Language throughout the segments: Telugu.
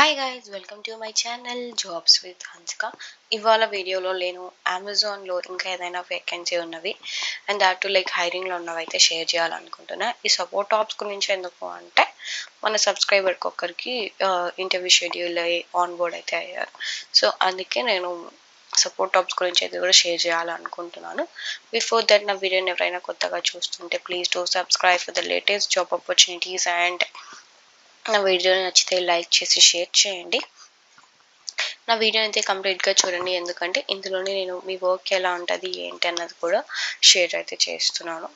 Hi guys, welcome to my channel jobs with Hansika. ఇవాళ వీడియోలో నేను అమెజాన్లో ఇంకా ఏదైనా వేకెన్సీ ఉన్నవి అండ్ దాట్ లైక్ హైరింగ్లో ఉన్నవి అయితే షేర్ చేయాలనుకుంటున్నా. ఈ సపోర్ట్ జాబ్స్ గురించి ఎందుకు అంటే మన సబ్స్క్రైబర్కి ఒక్కరికి ఇంటర్వ్యూ షెడ్యూల్ అయ్యి ఆన్ బోర్డ్ అయితే అయ్యారు. సో అందుకే నేను సపోర్ట్ జాబ్స్ గురించి అయితే కూడా షేర్ చేయాలనుకుంటున్నాను. బిఫోర్ దట్ నా వీడియోని ఎవరైనా కొత్తగా చూస్తుంటే please do subscribe for the latest job opportunities and నా వీడియో నచ్చితే లైక్ చేసి షేర్ చేయండి. నా వీడియోని అయితే కంప్లీట్గా చూడండి, ఎందుకంటే ఇందులోనే నేను మీ వర్క్ ఎలా ఉంటుంది ఏంటి అన్నది కూడా షేర్ అయితే చేస్తున్నాను.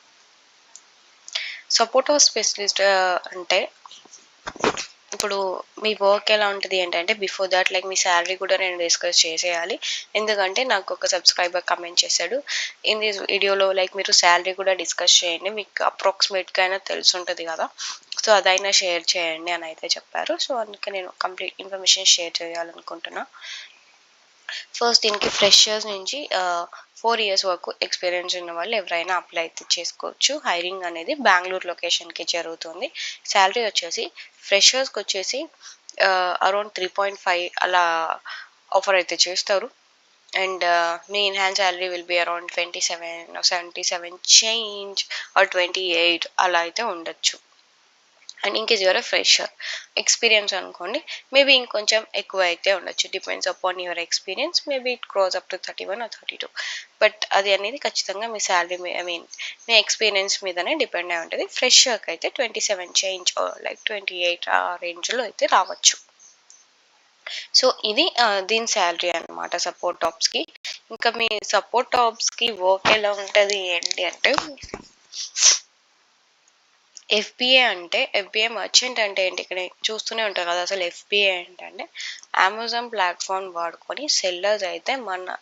సపోర్ట్ స్పెషలిస్ట్ అంటే ఇప్పుడు మీ వర్క్ ఎలా ఉంటుంది ఏంటంటే before that like me salary కూడా నేను డిస్కస్ చేసేయాలి. ఎందుకంటే నాకు ఒక సబ్స్క్రైబర్ కమెంట్ చేశాడు, ఇన్ దిస్ వీడియోలో లైక్ మీరు శాలరీ కూడా డిస్కస్ చేయండి, మీకు అప్రాక్సిమేట్గా అయినా తెలిసి ఉంటుంది కదా, సో అదైనా షేర్ చేయండి అని అయితే చెప్పారు. సో అందుకే నేను కంప్లీట్ ఇన్ఫర్మేషన్ షేర్ చేయాలనుకుంటున్నా. ఫస్ట్ దీనికి ఫ్రెషర్స్ నుంచి 4 years వరకు ఎక్స్పీరియన్స్ ఉన్న వాళ్ళు ఎవరైనా అప్లై అయితే చేసుకోవచ్చు. హైరింగ్ అనేది బెంగళూరు లొకేషన్కి జరుగుతుంది. శాలరీ వచ్చేసి ఫ్రెషర్స్కి వచ్చేసి అరౌండ్ 3.5 అలా ఆఫర్ అయితే చేస్తారు. అండ్ మీ enhance salary will be around 27 77 change or 28 అలా అయితే ఉండొచ్చు. And in case your fresher, experience అనుకోండి మేబీ ఇంకొంచెం ఎక్కువ అయితే ఉండొచ్చు. Depends upon your experience, maybe it cross up to 31 or 32. But అది అనేది ఖచ్చితంగా మీ శాలరీ మీ ఎక్స్పీరియన్స్ మీదనే డిపెండ్ అయి ఉంటుంది. ఫ్రెషర్కి అయితే 27 చేంజ్ లైక్ 28 ఆ రేంజ్లో అయితే రావచ్చు. సో ఇది దీని శాలరీ అనమాట సపోర్ట్ జాబ్స్కి. ఇంకా మీ సపోర్ట్ జాబ్స్కి వర్క్ ఎలా ఉంటుంది ఏంటి అంటే ఎఫ్బిఏ అంటే ఎఫ్బిఏ మర్చెంట్ అంటే ఏంటి, ఇక్కడ చూస్తూనే ఉంటారు కదా. అసలు ఎఫ్బిఏ ఏంటంటే అమెజాన్ ప్లాట్ఫామ్ వాడుకొని సెల్లర్స్ అయితే మన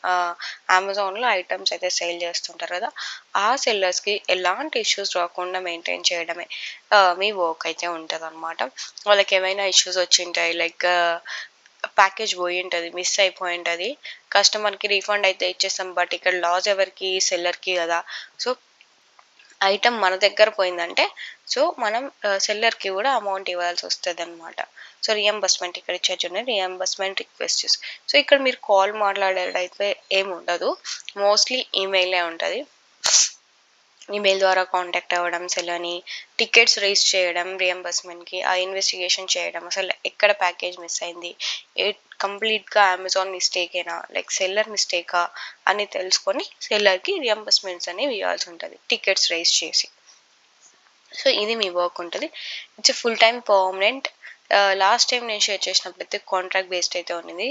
అమెజాన్లో ఐటమ్స్ అయితే సేల్ చేస్తుంటారు కదా, ఆ సెల్లర్స్కి ఎలాంటి ఇష్యూస్ రాకుండా మెయింటైన్ చేయడమే మీ వర్క్ అయితే ఉంటుంది అనమాట. వాళ్ళకి ఏమైనా ఇష్యూస్ వచ్చింటాయి, లైక్ ప్యాకేజ్ పోయి ఉంటుంది, మిస్ అయిపోయి ఉంటుంది, కస్టమర్కి రీఫండ్ అయితే ఇచ్చేస్తాం, బట్ ఇక్కడ లాస్ ఎవరికి, సెల్లర్కి కదా. సో ఐటమ్ మన దగ్గర పోయిందంటే సో మనం సెల్లర్కి కూడా అమౌంట్ ఇవ్వాల్సి వస్తుంది అనమాట. సో రియంబర్స్మెంట్ ఇక్కడ ఇచ్చే చూడండి, రియంబర్స్మెంట్ రిక్వెస్ట్స్. సో ఇక్కడ మీరు కాల్ మాట్లాడేటైతే ఏమి ఉండదు, మోస్ట్లీ ఈమెయిలే ఉంటుంది. ఈమెయిల్ ద్వారా కాంటాక్ట్ అవ్వడం, సెల్లర్ని టికెట్స్ రేస్ చేయడం రియంబర్స్మెంట్కి, ఆ ఇన్వెస్టిగేషన్ చేయడం, అసలు ఎక్కడ ప్యాకేజ్ మిస్ అయింది, కంప్లీట్గా అమెజాన్ మిస్టేకేనా లైక్ సెల్లర్ మిస్టేకా అని తెలుసుకొని సెల్లర్కి రియంబర్స్మెంట్స్ అనేవి ఇవ్వాల్సి ఉంటుంది టికెట్స్ రేస్ చేసి. సో ఇది మీ వర్క్ ఉంటుంది. It's full time permanent. Last time నేను షేర్ చేసినప్పుడైతే కాంట్రాక్ట్ బేస్డ్ అయితే ఉన్నది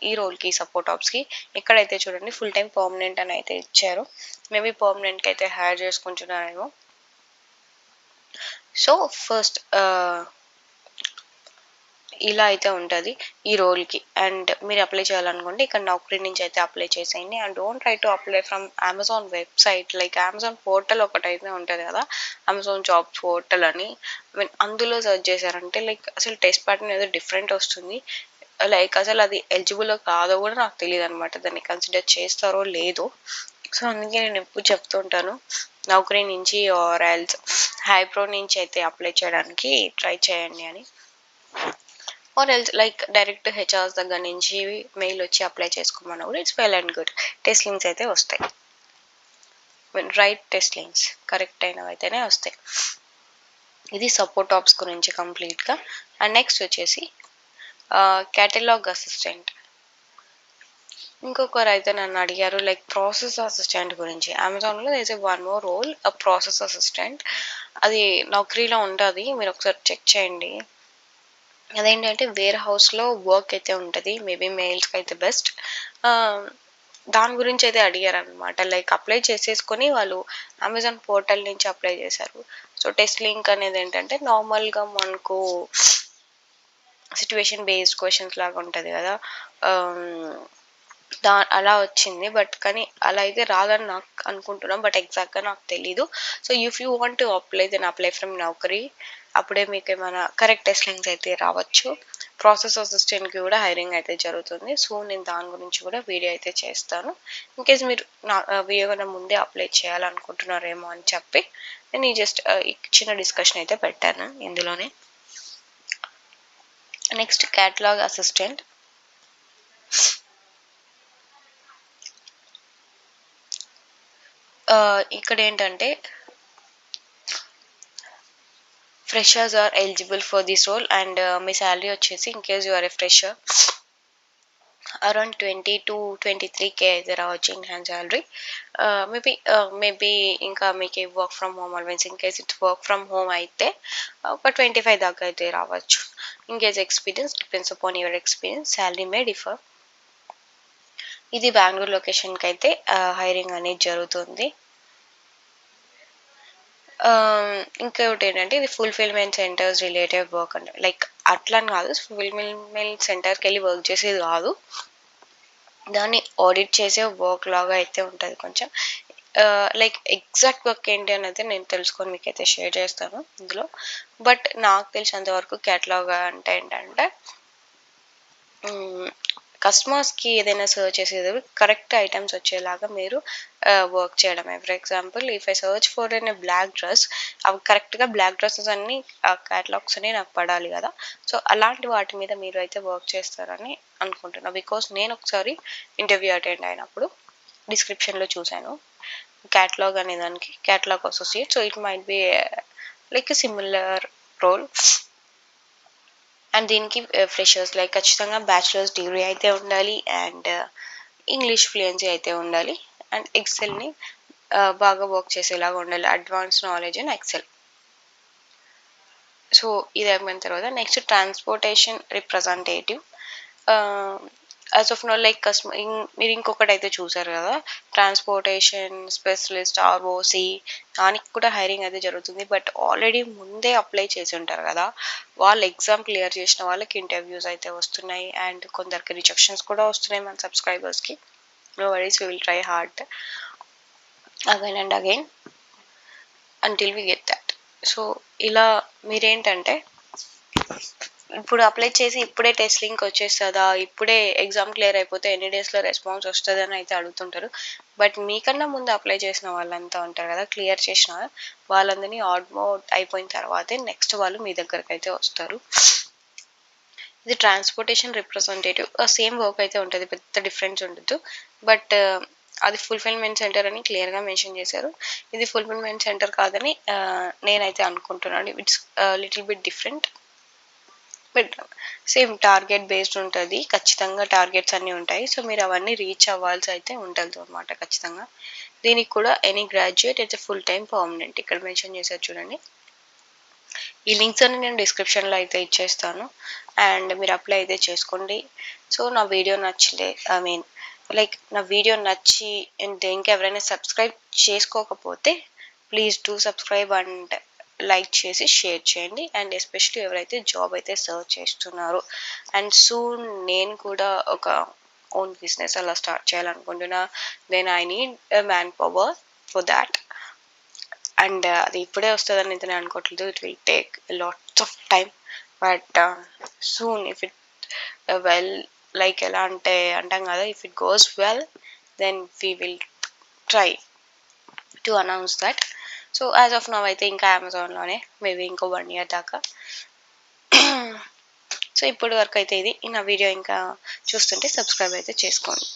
ఈ రోల్కి సపోర్ట్ జాబ్స్కి. ఇక్కడైతే చూడండి ఫుల్ టైం పర్మనెంట్ అని అయితే ఇచ్చారు. మేబీ పర్మనెంట్కి అయితే హైర్ చేసుకుంటున్నారేమో. సో ఫస్ట్ ఇలా అయితే ఉంటుంది ఈ రోల్కి. అండ్ మీరు అప్లై చేయాలనుకుంటే ఇక్కడ నౌకరీ నుంచి అయితే అప్లై చేసేయండి. And don't try to apply from Amazon website, like Amazon portal ఒకటైతే ఉంటుంది కదా, అమెజాన్ జాబ్స్ పోర్టల్ అని. అందులో సెర్చ్ చేశారంటే లైక్ అసలు టెస్ట్ ప్యాటర్న్ ఏదో డిఫరెంట్ వస్తుంది. లైక్ అసలు అది ఎలిజిబుల్ కాదో కూడా నాకు తెలియదు అనమాట, దాన్ని కన్సిడర్ చేస్తారో లేదో. సో అందుకే నేను ఎప్పుడు చెప్తుంటాను నౌకరీ నుంచి ఆర్ ఎల్స్ హైప్రో నుంచి అయితే అప్లై చేయడానికి ట్రై చేయండి అని. Or else like direct HRs దగ్గర నుంచి మెయిల్ వచ్చి అప్లై చేసుకోమన్నా కూడా it's well and good. Test links అయితే వస్తాయి, రైట్ టెస్ట్ లింక్స్ కరెక్ట్ అయినవి అయితేనే వస్తాయి. ఇది సపోర్ట్ జాబ్స్ గురించి కంప్లీట్గా. అండ్ నెక్స్ట్ వచ్చేసి క్యాటలాగ్ అసిస్టెంట్. ఇంకొకరు అయితే నన్ను అడిగారు లైక్ ప్రాసెస్ అసిస్టెంట్ గురించి. అమెజాన్లో there is one more role, process assistant. అది నౌకరీలో ఉంటుంది, మీరు ఒకసారి చెక్ చేయండి. అదేంటంటే వేర్ హౌస్లో వర్క్ అయితే ఉంటుంది, మేబీ మెయిల్స్కి అయితే బెస్ట్. దాని గురించి అయితే అడిగారు అనమాట, లైక్ అప్లై చేసేసుకొని వాళ్ళు అమెజాన్ పోర్టల్ నుంచి అప్లై చేశారు. సో టెస్ట్ లింక్ అనేది ఏంటంటే నార్మల్గా మనకు సిచ్యువేషన్ బేస్డ్ క్వశ్చన్స్ లాగా ఉంటుంది కదా, అలా వచ్చింది. బట్ కానీ అలా అయితే రాదని నాకు అనుకుంటున్నాం, బట్ ఎగ్జాక్ట్గా నాకు తెలీదు. So if you want to apply then apply from Naukri, అప్పుడే మీకు ఏమైనా కరెక్ట్ టెస్ట్ లింక్స్ అయితే రావచ్చు. ప్రాసెస్ అసిస్టెంట్కి కూడా హైరింగ్ అయితే జరుగుతుంది. సో నేను దాని గురించి కూడా వీడియో అయితే చేస్తాను. ఇన్కేస్ మీరు నా వీడియో కన్నా ముందే అప్లై చేయాలనుకుంటున్నారేమో అని చెప్పి నేను ఈ చిన్న డిస్కషన్ అయితే పెట్టాను ఇందులోనే. Next catalog assistant. ఇక్కడ ఏంటంటే freshers are eligible for this role and మీ శాలరీ వచ్చేసి in case you are a fresher around 20 to 23K అయితే రావచ్చు ఇన్ హ్యాండ్ శాలరీ. మేబీ ఇంకా మీకు work from home always in case it's work from home అయితే ఒక 25 దాకా అయితే రావచ్చు. In case experience depends upon your experience, salary May differ. ఇది బెంగళూరు లొకేషన్కి అయితే హైరింగ్ అనేది జరుగుతుంది. ఇంకొకటి ఏంటంటే ఇది ఫుల్ఫిల్మెంట్ సెంటర్స్ రిలేటెడ్ వర్క్ అంటే లైక్ అట్లా అని కాదు, ఫుల్ఫిల్మెంట్ సెంటర్కి వెళ్ళి వర్క్ చేసేది కాదు, దాన్ని ఆడిట్ చేసే వర్క్ లాగా అయితే ఉంటుంది కొంచెం. లైక్ ఎగ్జాక్ట్ వర్క్ ఏంటి అని అయితే నేను తెలుసుకొని మీకు అయితే షేర్ చేస్తాను ఇందులో. బట్ నాకు తెలిసినంత వరకు క్యాటలాగ్ అంటే ఏంటంటే కస్టమర్స్కి ఏదైనా సర్చ్ చేసేది కరెక్ట్ ఐటమ్స్ వచ్చేలాగా మీరు వర్క్ చేయడమే. For example if I search for an black dress, అవి కరెక్ట్గా బ్లాక్ డ్రెస్సెస్ అన్ని క్యాటలాగ్స్ అన్ని నాకు పడాలి కదా. సో అలాంటి వాటి మీద మీరు అయితే వర్క్ చేస్తారని అనుకుంటున్నా. బికాస్ నేను ఒకసారి ఇంటర్వ్యూ అటెండ్ అయినప్పుడు డిస్క్రిప్షన్లో చూశాను క్యాటలాగ్ అనే దానికి catalogue associate. So it might be like similar role. And దీనికి ఫ్రెషర్స్ లైక్ ఖచ్చితంగా బ్యాచిలర్స్ డిగ్రీ అయితే ఉండాలి అండ్ ఇంగ్లీష్ ఫ్లూయెన్సీ అయితే ఉండాలి అండ్ ఎక్సెల్ని బాగా వర్క్ చేసేలాగా ఉండాలి, advance knowledge in Excel. So ఇది అయిపోయిన తర్వాత next transportation representative. As of now like మీరు ఇంకొకటి అయితే చూసారు కదా, ట్రాన్స్పోర్టేషన్ స్పెషలిస్ట్ ఆర్ఓసి, దానికి కూడా హైరింగ్ అయితే జరుగుతుంది. బట్ ఆల్రెడీ ముందే అప్లై చేసి ఉంటారు కదా, వాళ్ళు ఎగ్జామ్ క్లియర్ చేసిన వాళ్ళకి ఇంటర్వ్యూస్ అయితే వస్తున్నాయి అండ్ కొందరికి రిజెక్షన్స్ కూడా వస్తున్నాయి మన సబ్స్క్రైబర్స్కి. No worries, we will try hard again and again until we get that. So ఇలా మీరేంటంటే ఇప్పుడు అప్లై చేసి ఇప్పుడే టెస్ట్ లింక్ వచ్చేస్తుందా, ఇప్పుడే ఎగ్జామ్ క్లియర్ అయిపోతే ఎన్ని డేస్లో రెస్పాన్స్ వస్తుంది అని అయితే అడుగుతుంటారు. బట్ మీకన్నా ముందు అప్లై చేసిన వాళ్ళంతా ఉంటారు కదా, క్లియర్ చేసిన వాళ్ళందరినీ ఆల్మోస్ట్ అయిపోయిన తర్వాతే నెక్స్ట్ వాళ్ళు మీ దగ్గరకు అయితే వస్తారు. ఇది ట్రాన్స్పోర్టేషన్ రిప్రజెంటేటివ్, సేమ్ వర్క్ అయితే ఉంటుంది, పెద్ద డిఫరెన్స్ ఉండదు. బట్ అది ఫుల్ఫిల్మెంట్ సెంటర్ అని క్లియర్గా మెన్షన్ చేశారు. ఇది ఫుల్ఫిల్మెంట్ సెంటర్ కాదని నేనైతే అనుకుంటున్నాను. It's little bit different, but same target based ఉంటుంది. ఖచ్చితంగా టార్గెట్స్ అన్నీ ఉంటాయి. సో మీరు అవన్నీ రీచ్ అవ్వాల్సి అయితే ఉంటుంది అనమాట ఖచ్చితంగా. దీనికి కూడా ఎనీ గ్రాడ్యుయేట్ అయితే ఫుల్ టైం పర్మనెంట్ ఇక్కడ మెన్షన్ చేశారు చూడండి. ఈ లింక్స్ అన్ని నేను డిస్క్రిప్షన్లో అయితే ఇచ్చేస్తాను అండ్ మీరు అప్లై అయితే చేసుకోండి. సో నా వీడియో నచ్చితే నా వీడియో నచ్చి అండ్ ఇంకెవరైనా సబ్స్క్రైబ్ చేసుకోకపోతే please do subscribe and like చేసి షేర్ చేయండి. అండ్ ఎస్పెషల్లీ ఎవరైతే జాబ్ అయితే సర్చ్ చేస్తున్నారో అండ్ సూన్ నేను కూడా ఒక ఓన్ బిజినెస్ అలా స్టార్ట్ చేయాలనుకుంటున్నా. Then I need manpower for that. And అది ఇప్పుడే వస్తుందని అయితే నేను అనుకోవట్లేదు, it will take lots of time. But soon if it well, like ఎలా అంటే అంటాం కదా, if it goes well then we will try to announce that. So as of now అయితే ఇంకా అమెజాన్లోనే మేబీ ఇంకో 1 year దాకా. సో ఇప్పటి వరకు అయితే ఇది నా వీడియో. ఇంకా చూస్తుంటే సబ్స్క్రైబ్ అయితే చేసుకోండి.